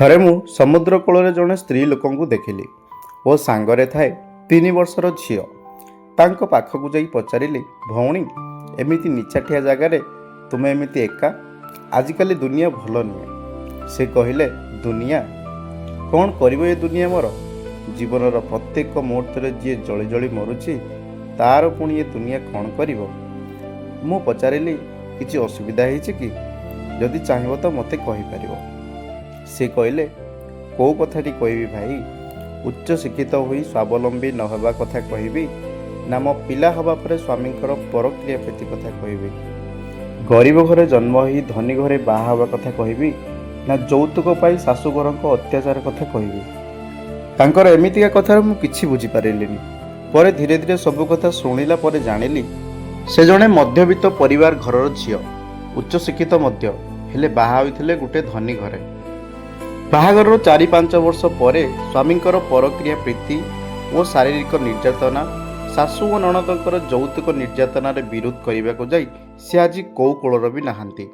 ଥରେ ମୁଁ ସମୁଦ୍ର କୂଳରେ ଜଣେ ସ୍ତ୍ରୀ ଲୋକଙ୍କୁ ଦେଖିଲି ଓ ସାଙ୍ଗରେ ଥାଏ 3 ବର୍ଷର ଝିଅ। ତାଙ୍କ ପାଖକୁ ଯାଇ ପଚାରିଲି, ଭଉଣୀ, ଏମିତି ନିଛାଟିଆ ଜାଗାରେ ତୁମେ ଏମିତି ଏକା? ଆଜିକାଲି ଦୁନିଆ ଭଲ ନୁହେଁ। ସେ କହିଲେ, ଦୁନିଆ କ'ଣ କରିବ? ଏ ଦୁନିଆ ମୋର ଜୀବନର ପ୍ରତ୍ୟେକ ମୁହୂର୍ତ୍ତରେ ଯିଏ ଜଳି ଜଳି ମରୁଛି, ତାର ପୁଣି ଏ ଦୁନିଆ କ'ଣ କରିବ? ମୁଁ ପଚାରିଲି, କିଛି ଅସୁବିଧା ହେଇଛି କି? ଯଦି ଚାହିଁବ ତ ମୋତେ କହିପାରିବ। ସେ କହିଲେ, କେଉଁ କଥାଟି କହିବି ଭାଇ? ଉଚ୍ଚ ଶିକ୍ଷିତ ହୋଇ ସ୍ୱାବଲମ୍ବୀ ନ ହେବା କଥା କହିବି, ନା ମୋ ପିଲା ହେବା ପରେ ସ୍ୱାମୀଙ୍କର ପରକ୍ରିୟା ପ୍ରୀତି କଥା କହିବି? ଗରିବ ଘରେ ଜନ୍ମ ହୋଇ ଧନୀ ଘରେ ବାହା ହେବା କଥା କହିବି, ନା ଯୌତୁକ ପାଇ ଶାଶୁଘରଙ୍କ ଅତ୍ୟାଚାର କଥା କହିବି? ତାଙ୍କର ଏମିତିକା କଥାରେ ମୁଁ କିଛି ବୁଝିପାରିଲିନି। ପରେ ଧୀରେ ଧୀରେ ସବୁ କଥା ଶୁଣିଲା ପରେ ଜାଣିଲି, ସେ ଜଣେ ମଧ୍ୟବିତ୍ତ ପରିବାର ଘରର ଝିଅ, ଉଚ୍ଚଶିକ୍ଷିତ ମଧ୍ୟ, ହେଲେ ବାହା ହୋଇଥିଲେ ଗୋଟେ ଧନୀ ଘରେ। ବାହାଘରର 4-5 ବର୍ଷ ପରେ ସ୍ୱାମୀଙ୍କର ପରକ୍ରିୟା ପ୍ରୀତି ଓ ଶାରୀରିକ ନିର୍ଯାତନା, ଶାଶୁ ଓ ନଣନ୍ଦଙ୍କର ଯୌତୁକ ନିର୍ଯାତନାରେ ବିରୋଧ କରିବାକୁ ଯାଇ ସେ ଆଜି କୋଉ କୂଳର ବି ନାହାନ୍ତି।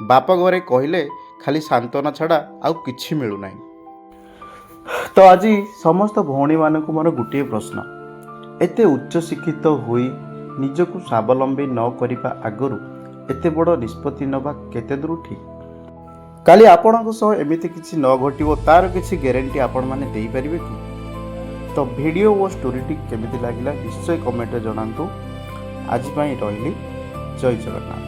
ବାପ ଘରେ କହିଲେ ଖାଲି ସାନ୍ତ୍ୱନା ଛଡ଼ା ଆଉ କିଛି ମିଳୁନାହିଁ। ତ ଆଜି ସମସ୍ତ ଭଉଣୀମାନଙ୍କୁ ମୋର ଗୋଟିଏ ପ୍ରଶ୍ନ, ଏତେ ଉଚ୍ଚଶିକ୍ଷିତ ହୋଇ ନିଜକୁ ସ୍ୱାବଲମ୍ବୀ ନ କରିବା ଆଗରୁ ଏତେ ବଡ଼ ନିଷ୍ପତ୍ତି ନେବା କେତେ ଦୂର ଠିକ୍? କାଲି ଆପଣଙ୍କ ସହ ଏମିତି କିଛି ନ ଘଟିବ, ତାର କିଛି ଗ୍ୟାରେଣ୍ଟି ଆପଣମାନେ ଦେଇପାରିବେ କି? ତ ଭିଡ଼ିଓ ଓ ଷ୍ଟୋରିଟି କେମିତି ଲାଗିଲା ନିଶ୍ଚୟ କମେଣ୍ଟରେ ଜଣାନ୍ତୁ। ଆଜି ପାଇଁ ରହିଲି। ଜୟ ଜଗନ୍ନାଥ।